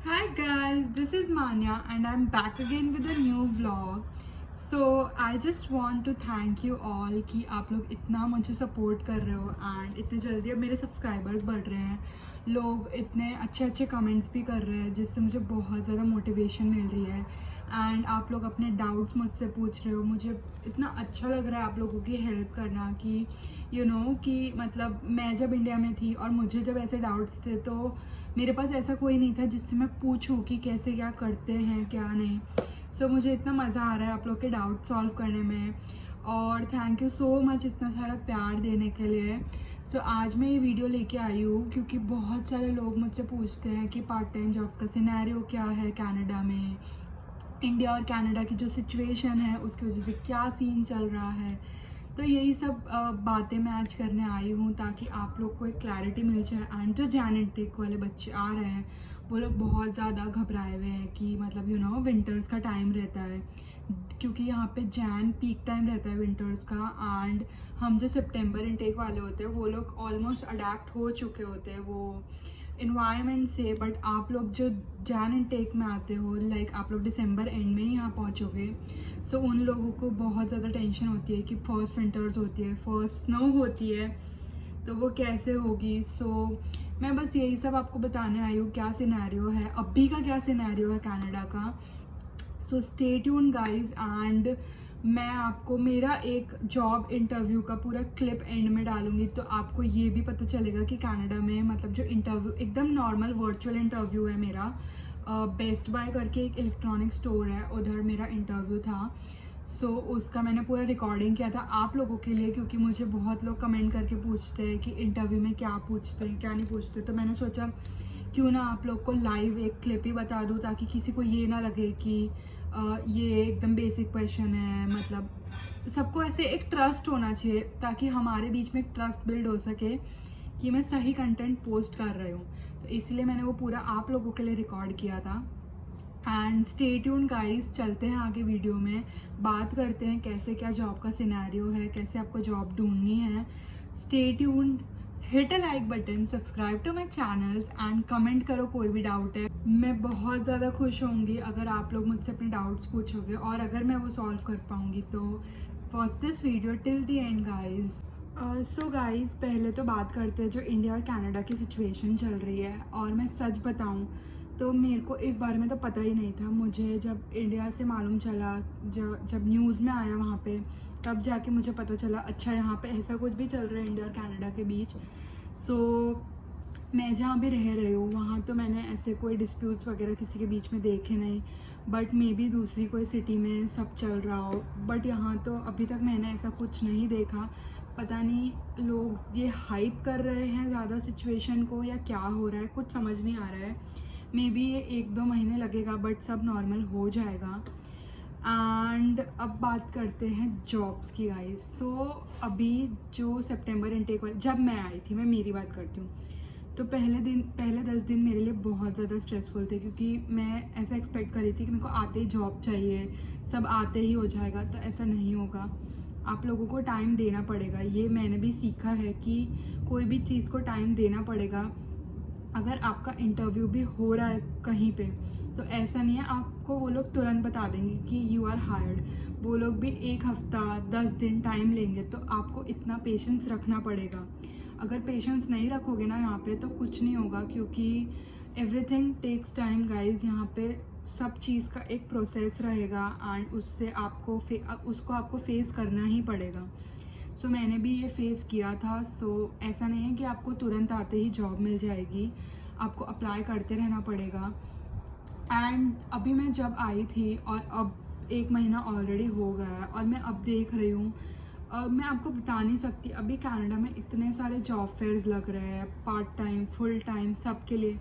Hi guys, this is Manya and I'm back again with a new vlog. So I just want to thank you all कि आप लोग इतना मुझे support कर रहे हो एंड इतने जल्दी अब मेरे सब्सक्राइबर्स बढ़ रहे हैं. लोग इतने अच्छे अच्छे कमेंट्स भी कर रहे हैं जिससे मुझे बहुत ज़्यादा मोटिवेशन मिल रही है. एंड आप लोग अपने डाउट्स मुझसे पूछ रहे हो. मुझे इतना अच्छा लग रहा है आप लोगों की हेल्प करना कि कि मतलब मैं जब इंडिया में थी और मुझे जब ऐसे डाउट्स थे तो मेरे पास ऐसा कोई नहीं था जिससे मैं पूछूं कि कैसे क्या करते हैं क्या नहीं. सो मुझे इतना मज़ा आ रहा है आप लोग के डाउट सॉल्व करने में और थैंक यू सो मच इतना सारा प्यार देने के लिए. सो आज मैं ये वीडियो लेके आई हूँ क्योंकि बहुत सारे लोग मुझसे पूछते हैं कि पार्ट टाइम जॉब्स का सिनेरियो क्या है कनाडा में. इंडिया और कनाडा की जो सिचुएशन है उसकी वजह से क्या सीन चल रहा है. तो यही सब बातें मैं आज करने आई हूँ ताकि आप लोग को एक क्लैरिटी मिल जाए. एंड जो जैन टेक वाले बच्चे आ रहे हैं वो लोग बहुत ज़्यादा घबराए हुए हैं कि मतलब विंटर्स का टाइम रहता है क्योंकि यहाँ पे जैन पीक टाइम रहता है विंटर्स का. एंड हम जो सितंबर इनटेक वाले होते हैं वो लोग ऑलमोस्ट अडेप्ट हो चुके होते हैं वो इन्वायरमेंट से. बट आप लोग जो जैन इनटेक में आते हो लाइक आप लोग दिसंबर एंड में ही यहाँ पहुँचोगे. सो उन लोगों को बहुत ज़्यादा टेंशन होती है कि फर्स्ट विंटर्स होती है, फर्स्ट स्नो होती है, तो वो कैसे होगी. सो मैं बस यही सब आपको बताने आई हूँ क्या सिनेरियो है अभी का, क्या सिनेरियो है कनाडा का. So stay tuned guys. And मैं आपको मेरा एक जॉब इंटरव्यू का पूरा क्लिप एंड में डालूंगी तो आपको ये भी पता चलेगा कि कनाडा में मतलब जो इंटरव्यू एकदम नॉर्मल वर्चुअल इंटरव्यू है मेरा. बेस्ट बाय करके एक इलेक्ट्रॉनिक स्टोर है उधर मेरा इंटरव्यू था. सो उसका मैंने पूरा रिकॉर्डिंग किया था आप लोगों के लिए क्योंकि मुझे बहुत लोग कमेंट करके पूछते हैं कि इंटरव्यू में क्या पूछते हैं क्या नहीं पूछते. तो मैंने सोचा क्यों ना आप लोग को लाइव एक क्लिप ही बता दूँ ताकि किसी को ये ना लगे कि ये एकदम बेसिक क्वेश्चन है. मतलब सबको ऐसे एक ट्रस्ट होना चाहिए ताकि हमारे बीच में एक ट्रस्ट बिल्ड हो सके कि मैं सही कंटेंट पोस्ट कर रही हूँ. तो इसलिए मैंने वो पूरा आप लोगों के लिए रिकॉर्ड किया था. एंड स्टे ट्यून्ड गाइस, चलते हैं आगे वीडियो में, बात करते हैं कैसे क्या जॉब का सिनेरियो है, कैसे आपको जॉब ढूंढनी है. Stay tuned, hit a like button, subscribe to my channels and comment करो कोई भी डाउट है. मैं बहुत ज़्यादा खुश होंगी अगर आप लोग मुझसे अपने डाउट्स पूछोगे और अगर मैं वो सॉल्व कर पाऊँगी. तो watch this video till the end guys. So guys, पहले तो बात करते हैं जो इंडिया और कनाडा की सिचुएशन चल रही है. और मैं सच बताऊँ तो मेरे को इस बारे में तो पता ही नहीं था. मुझे जब इंडिया से मालूम चला, जब न्यूज़ में आया वहाँ पे, तब जाके मुझे पता चला अच्छा यहाँ पे ऐसा कुछ भी चल रहा है इंडिया और कनाडा के बीच. सो मैं जहाँ भी रह रही हूँ वहाँ तो मैंने ऐसे कोई डिस्प्यूट्स वगैरह किसी के बीच में देखे नहीं. बट मे बी दूसरी कोई सिटी में सब चल रहा हो. बट यहाँ तो अभी तक मैंने ऐसा कुछ नहीं देखा. पता नहीं लोग ये हाइप कर रहे हैं ज़्यादा सिचुएशन को या क्या हो रहा है, कुछ समझ नहीं आ रहा है. मे बी ये 1-2 महीने लगेगा बट सब नॉर्मल हो जाएगा. एंड अब बात करते हैं जॉब्स की गाइस. सो अभी जो सितंबर इनटेक वाली जब मैं आई थी, मैं मेरी बात करती हूँ, तो पहले 10 दिन मेरे लिए बहुत ज़्यादा स्ट्रेसफुल थे क्योंकि मैं ऐसा एक्सपेक्ट कर रही थी कि मेरे को आते ही जॉब चाहिए, सब आते ही हो जाएगा. तो ऐसा नहीं होगा, आप लोगों को टाइम देना पड़ेगा. ये मैंने भी सीखा है कि कोई भी चीज़ को टाइम देना पड़ेगा. अगर आपका इंटरव्यू भी हो रहा है कहीं पे तो ऐसा नहीं है आपको वो लोग तुरंत बता देंगे कि यू आर हायर्ड. वो लोग भी 1 हफ्ता 10 दिन टाइम लेंगे. तो आपको इतना पेशेंस रखना पड़ेगा. अगर पेशेंस नहीं रखोगे ना यहाँ पे तो कुछ नहीं होगा क्योंकि एवरीथिंग टेक्स टाइम गाइज. यहाँ पे सब चीज़ का एक प्रोसेस रहेगा एंड उससे आपको उसको आपको फेस करना ही पड़ेगा. सो मैंने भी ये फेस किया था. सो ऐसा नहीं है कि आपको तुरंत आते ही जॉब मिल जाएगी, आपको अप्लाई करते रहना पड़ेगा. एंड अभी मैं जब आई थी और अब 1 महीना ऑलरेडी हो गया है और मैं अब देख रही हूँ, मैं आपको बता नहीं सकती. अभी कनाडा में इतने सारे जॉब फेयर्स लग रहे हैं, पार्ट टाइम फुल टाइम सब के लिए.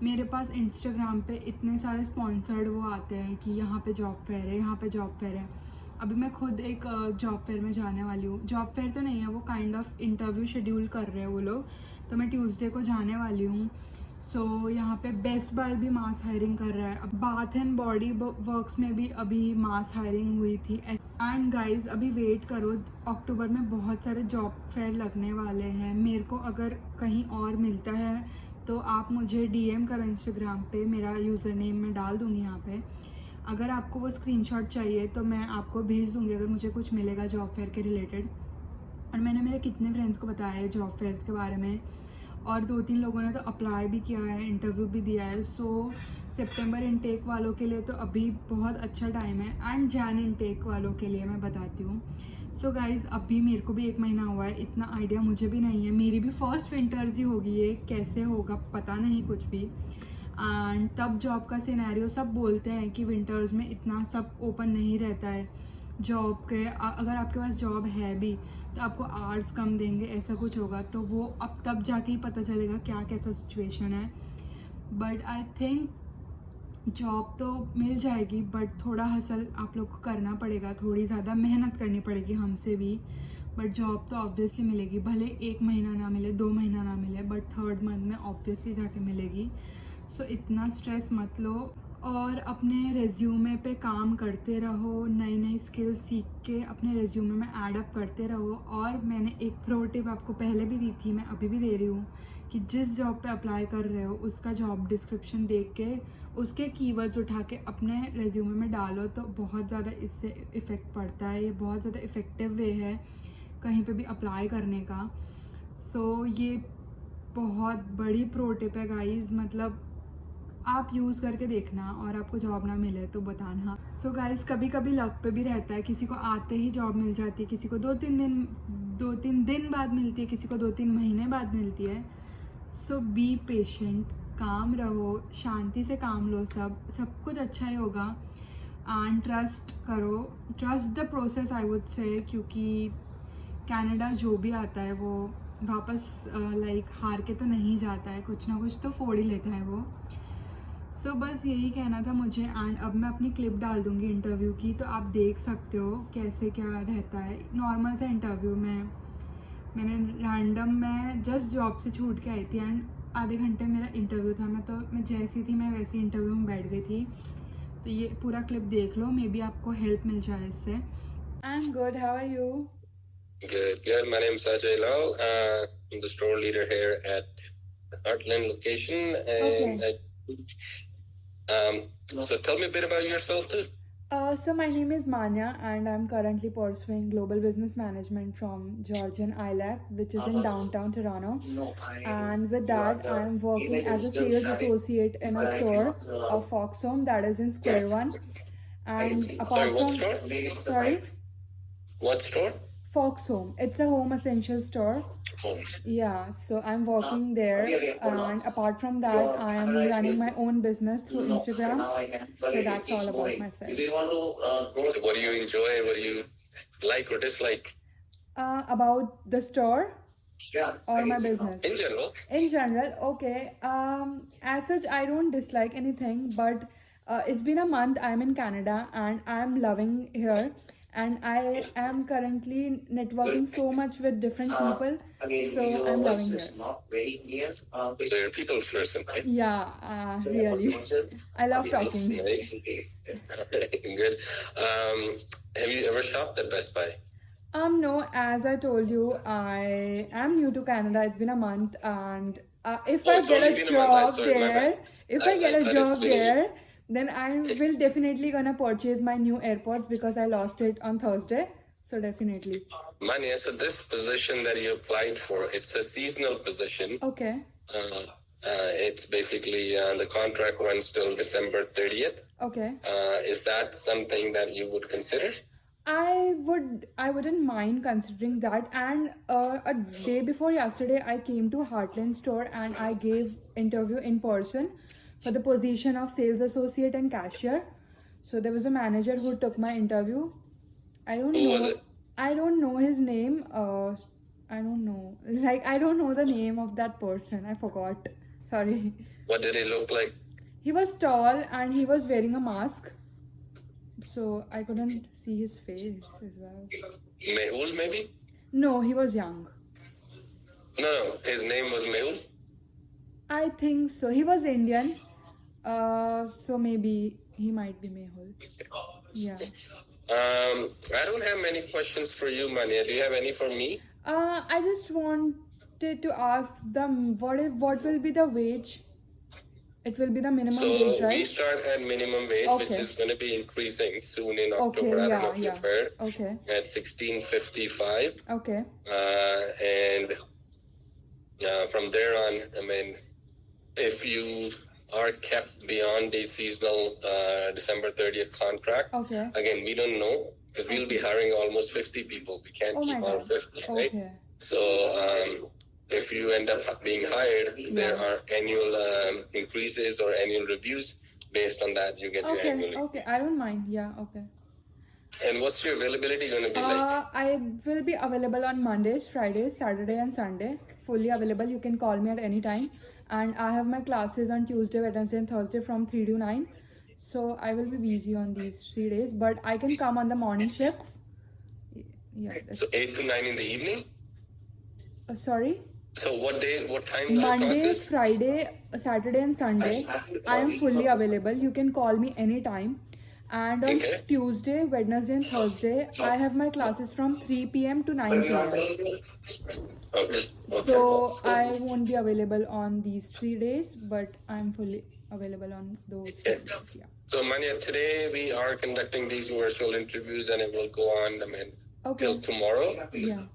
मेरे पास इंस्टाग्राम पे इतने सारे स्पॉन्सर्ड वो आते हैं कि यहाँ पे जॉब फेयर है, यहाँ पे जॉब फेयर है. अभी मैं खुद एक जॉब फेयर में जाने वाली हूँ. जॉब फेयर तो नहीं है, वो काइंड ऑफ इंटरव्यू शेड्यूल कर रहे हैं वो लोग. तो मैं ट्यूसडे को जाने वाली हूँ. सो यहाँ पे बेस्ट बाय भी मास हायरिंग कर रहा है. अब बाथ एंड बॉडी वर्क्स में भी अभी मास हायरिंग हुई थी. एंड गाइज अभी वेट करो, अक्टूबर में बहुत सारे जॉब फेयर लगने वाले हैं. मेरे को अगर कहीं और मिलता है तो आप मुझे डीएम करो इंस्टाग्राम पे, मेरा यूज़र नेम मैं डाल दूँगी यहाँ पे। अगर आपको वो स्क्रीनशॉट चाहिए तो मैं आपको भेज दूँगी अगर मुझे कुछ मिलेगा जॉब फेयर के रिलेटेड। और मैंने मेरे कितने फ्रेंड्स को बताया है जॉब फेयर्स के बारे में, और 2-3 लोगों ने तो अप्लाई भी किया है, इंटरव्यू भी दिया है। सो सितंबर इनटेक वालों के लिए तो अभी बहुत अच्छा टाइम है, एंड जैन इनटेक वालों के लिए मैं बताती हूँ। सो गाइज़, अभी मेरे को भी 1 महीना हुआ है, इतना आइडिया मुझे भी नहीं है, मेरी भी फर्स्ट विंटर्स ही होगी ये, कैसे होगा पता नहीं कुछ भी। एंड तब जॉब का सिनेरियो, सब बोलते हैं कि विंटर्स में इतना सब ओपन नहीं रहता है जॉब के, अगर आपके पास जॉब है भी तो आपको आवर्स कम देंगे, ऐसा कुछ होगा। तो वो अब तब जाके ही पता चलेगा क्या कैसा सिचुएशन है। बट आई थिंक जॉब तो मिल जाएगी, बट थोड़ा हसल आप लोग को करना पड़ेगा, थोड़ी ज़्यादा मेहनत करनी पड़ेगी हमसे भी। बट जॉब तो ऑब्वियसली मिलेगी, भले 1 महीना ना मिले, 2 महीना ना मिले, बट 3rd मंथ में ऑब्वियसली जाके मिलेगी। सो इतना स्ट्रेस मत लो, और अपने रेज्यूमे पे काम करते रहो, नई नई स्किल सीख के अपने रेज्यूमे में ऐड अप करते रहो। और मैंने एक प्रो टिप आपको पहले भी दी थी, मैं अभी भी दे रही हूँ, कि जिस जॉब पे अप्लाई कर रहे हो उसका जॉब डिस्क्रिप्शन देख के उसके कीवर्ड्स उठा के अपने रेज्यूमे में डालो, तो बहुत ज़्यादा इससे इफ़ेक्ट पड़ता है। ये बहुत ज़्यादा इफ़ेक्टिव वे है कहीं पे भी अप्लाई करने का। सो ये बहुत बड़ी प्रो टिप है गाइज़, मतलब आप यूज़ करके देखना, और आपको जॉब ना मिले तो बताना। सो गाइज़, कभी कभी लक पे भी रहता है, किसी को आते ही जॉब मिल जाती है, किसी को 2-3 दिन बाद मिलती है, किसी को 2-3 महीने बाद मिलती है। सो बी पेशेंट, काम रहो, शांति से काम लो, सब कुछ अच्छा ही होगा। एंड ट्रस्ट करो, trust the process I would say, क्योंकि कनाडा जो भी आता है वो वापस लाइक हार के तो नहीं जाता है, कुछ ना कुछ तो फोड़ ही लेता है वो। सो बस यही कहना था मुझे। एंड अब मैं अपनी क्लिप डाल दूँगी इंटरव्यू की, तो आप देख सकते हो कैसे क्या रहता है। नॉर्मल सा इंटरव्यू में मैंने रैंडम, मैं जस्ट जॉब से छूट के आई थी, एंड आधे घंटे मेरा इंटरव्यू था। मैं जैसी थी मैं वैसी इंटरव्यू में बैठ गई थी। तो ये पूरा क्लिप देख लो, मे बी आपको हेल्प मिल जाए इससे। I am good, how are you? Good. My name is Ajay Lal. I'm the store leader here at the Heartland location. And so tell me a bit about yourself too. So my name is Manya, and I'm currently pursuing Global Business Management from Georgian ILAC, which is in downtown Toronto. And with that, I'm working as a sales associate in a store of Foxhome that is in Square One. And apart Sorry, what from store? sorry, What store? Foxhome, it's a home essential store. Yeah, so I'm working there, and apart from that, I am running my own business through Instagram. So that's all about myself. So what do you enjoy? What do you like or dislike? About the store or my business? In general. In general, okay. As such, I don't dislike anything, but it's been a month I'm in Canada and I'm loving here. And I am currently networking so much with different people, so I'm loving it. So you're a people person, right? Yeah, really. I love talking. Nice. Good. Have you ever shopped at Best Buy? No, as I told you, I am new to Canada. It's been a month, and if I get a job there, then I will definitely gonna purchase my new AirPods because I lost it on Thursday. So definitely. Manya, so this position that you applied for, it's a seasonal position. Okay. It's basically the contract runs till December 30th. Okay. Is that something that you would consider? I wouldn't mind considering that. And a day before yesterday, I came to Heartland store and I gave interview in person for the position of sales associate and cashier. So there was a manager who took my interview. I don't Who know. was it? I don't know his name. I don't know. Like, I don't know the name of that person. I forgot. Sorry. What did he look like? He was tall and he was wearing a mask. So I couldn't see his face as well. Mehul, maybe? No, he was young. No, his name was Mehul. I think so. He was Indian. So maybe he might be Mehul. Yeah. I don't have many questions for you, Manya. Do you have any for me? I just want wanted to ask what will be the wage? It will be the minimum So wage, we right? start at minimum wage, which Okay. is going to be increasing soon in Okay, October. I don't know yeah, if you've yeah. heard. Okay, At 16.55, okay, and from there on, I mean, if you are kept beyond the seasonal December 30th contract, okay. again, we don't know because we'll be hiring almost 50 people. We can't Oh my keep all God. 50, right? Okay, So if you end up being hired, there Yeah. are annual increases or annual reviews. Based on that, you get your okay, annual okay. increase. I don't mind. Yeah, okay. And what's your availability going to be like? I will be available on Mondays, Fridays, Saturday, and Sunday. Fully available. You can call me at any time. And I have my classes on Tuesday, Wednesday, and Thursday from 3 to 9. So I will be busy on these 3 days, but I can come on the morning shifts. Yeah. So 8 to 9 in the evening? Sorry. So what day, what time are your Monday, classes? Friday, Saturday, and Sunday, I am fully available. You can call me anytime. And on Okay. Tuesday, Wednesday, and Thursday, I have my classes from 3 p.m. to 9 p.m. Okay. So I won't be available on these 3 days, but I'm fully available on those 3 days. Yeah. So Manya, today we are conducting these virtual interviews and it will go on, I mean, Okay. till tomorrow. Yeah.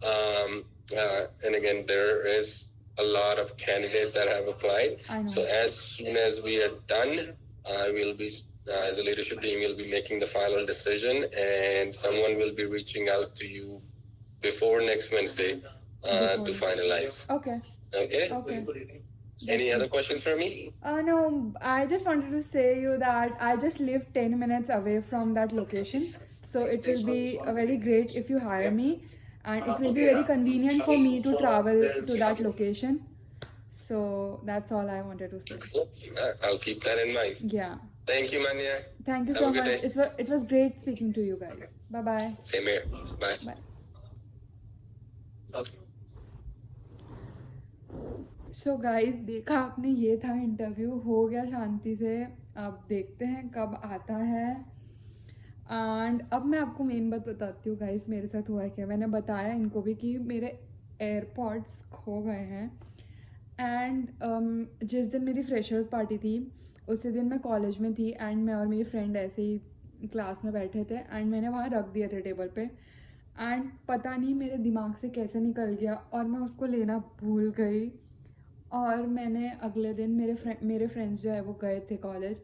And again, there is a lot of candidates that have applied. I know. So as soon as we are done, we'll be, as a leadership team, we'll be making the final decision and someone will be reaching out to you before next Wednesday to finalize. Okay. Okay? Okay. Any other questions for me? No, I just wanted to say you that I just live 10 minutes away from that location. So it will be very great if you hire me. And it will be very convenient for me to travel to that location. So that's all I wanted to say. I'll keep that in mind. Yeah. Thank you, Manya. Thank you Have so a good much. day. It was great speaking to you guys. Bye-bye. Same here. Bye. Bye. So guys देखा आपने, ये था interview, हो गया शांति से. अब देखते हैं कब आता है. एंड अब मैं आपको मेन बात बताती हूँ गाइस, मेरे साथ हुआ है क्या. मैंने बताया इनको भी कि मेरे एयरपॉड्स खो गए हैं. एंड जिस दिन मेरी फ्रेशर्स पार्टी थी उसी दिन मैं कॉलेज में थी एंड मैं और मेरी फ्रेंड ऐसे ही क्लास में बैठे थे एंड मैंने वहाँ रख दिए थे टेबल पे. एंड पता नहीं मेरे दिमाग से कैसे निकल गया और मैं उसको लेना भूल गई. और मैंने अगले दिन मेरे फ्रेंड्स जो है वो गए थे कॉलेज.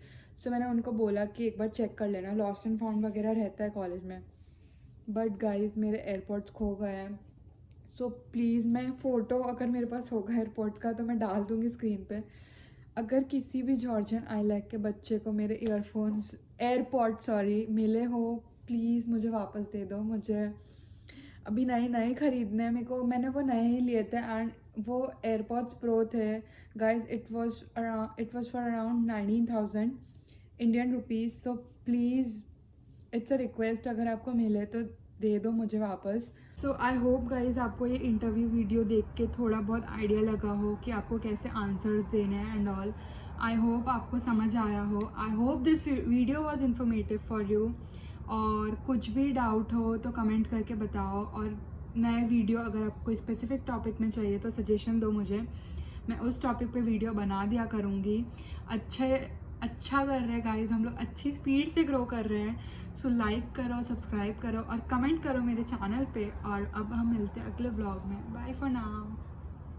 सो मैंने उनको बोला कि एक बार चेक कर लेना, लॉस्ट एंड फाउंड वगैरह रहता है कॉलेज में. बट गाइज मेरे एयरपोर्ट्स खो गए हैं. सो प्लीज़, मैं फ़ोटो अगर मेरे पास होगा एयरपोर्ट्स का तो मैं डाल दूँगी स्क्रीन पे. अगर किसी भी जॉर्जियन आइलैक के बच्चे को मेरे एयरपोर्ट मिले हो, प्लीज़ मुझे वापस दे दो. मुझे अभी नए ख़रीदने हैं मेरे को. मैंने वो नए ही लिए थे एंड वो एयरपॉड्स प्रो थे guys. It was for around 19,000 Indian rupees. So please it's a request, अगर आपको मिले तो दे दो मुझे वापस. सो आई होप गाइज आपको ये इंटरव्यू वीडियो देख के थोड़ा बहुत आइडिया लगा हो कि आपको कैसे आंसर्स देने हैं एंड ऑल. आई होप आपको समझ आया हो. I hope this video was informative for you. और कुछ भी डाउट हो तो कमेंट करके बताओ. और नए वीडियो अगर आपको कोई स्पेसिफिक टॉपिक में चाहिए तो सजेशन दो मुझे, मैं उस टॉपिक पे वीडियो बना दिया करूँगी. अच्छा कर रहे हैं गाइज, हम लोग अच्छी स्पीड से ग्रो कर रहे हैं. सो लाइक करो, सब्सक्राइब करो और कमेंट करो मेरे चैनल पे. और अब हम मिलते हैं अगले ब्लॉग में. Bye for now.